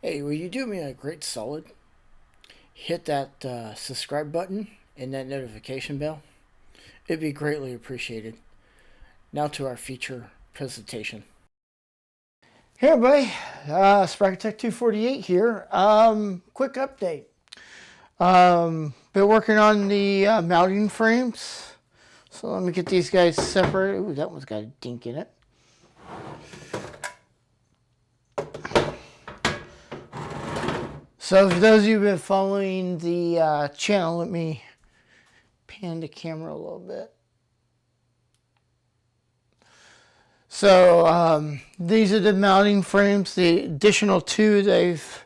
Hey, will you do me a great solid? Hit that subscribe button and that notification bell. It'd be greatly appreciated. Now to our feature presentation. Hey everybody, Tech 248 here. Quick update. Been working on the mounting frames. So let me get these guys separated. Ooh, that one's got a dink in it. So for those of you who've been following the channel, let me pan the camera a little bit. So these are the mounting frames, the additional two they've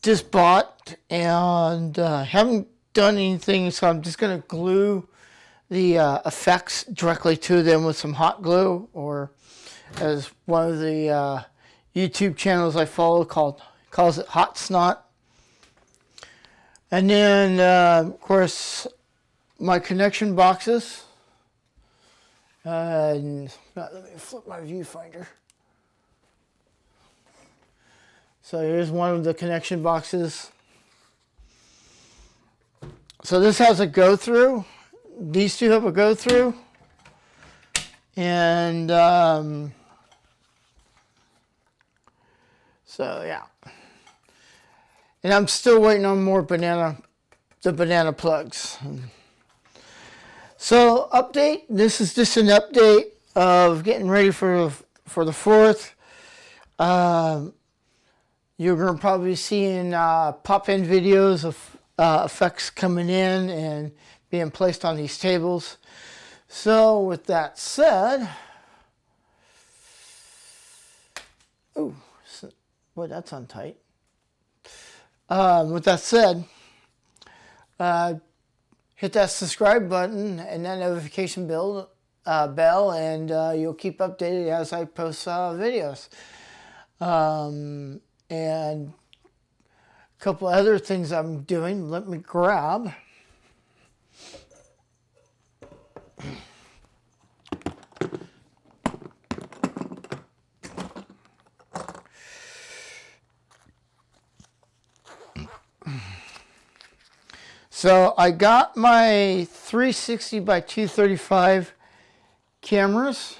just bought, and haven't done anything, so I'm just going to glue the effects directly to them with some hot glue, or as one of the YouTube channels I follow calls it hot snot. And then, of course, my connection boxes. And let me flip my viewfinder. So here's one of the connection boxes. So this has a go-through. These two have a go-through. And so yeah. And I'm still waiting on more the banana plugs. So update, this is just an update of getting ready for the 4th. You're going to probably be seeing pop-in videos of effects coming in and being placed on these tables. So with that said, oh, boy, that's untight. With that said, hit that subscribe button and that notification bell, and you'll keep updated as I post videos. And a couple other things I'm doing. Let me grab. So I got my 360 by 235 cameras.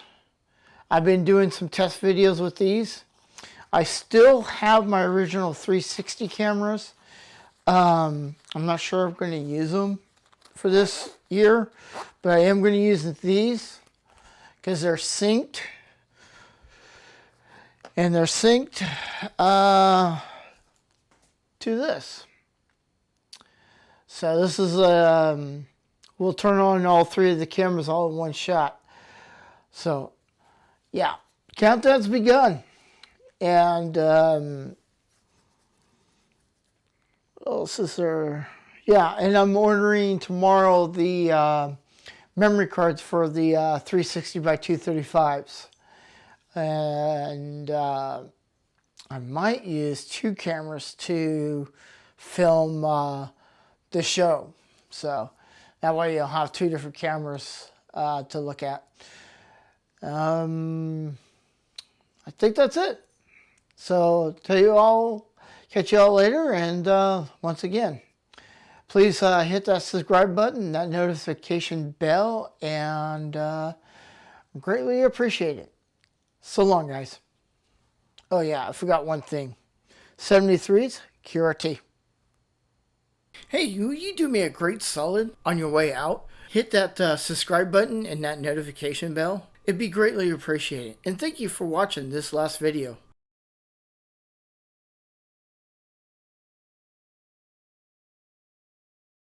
I've been doing some test videos with these. I still have my original 360 cameras. I'm not sure I'm going to use them for this year, but I am going to use these because they're synced. And they're synced to this. So this is, we'll turn on all three of the cameras all in one shot. So, yeah, countdown's begun. And, what else is there? Yeah, and I'm ordering tomorrow the memory cards for the 360 by 235s. And I might use 2 cameras to film the show, so that way you'll have 2 different cameras to look at. I think that's it. So catch you all later, and once again, please hit that subscribe button, that notification bell, and greatly appreciate it. So long, guys. Oh yeah, I forgot one thing. 73's QRT. Hey, you do me a great solid on your way out. Hit that subscribe button and that notification bell. It'd be greatly appreciated. And thank you for watching this last video.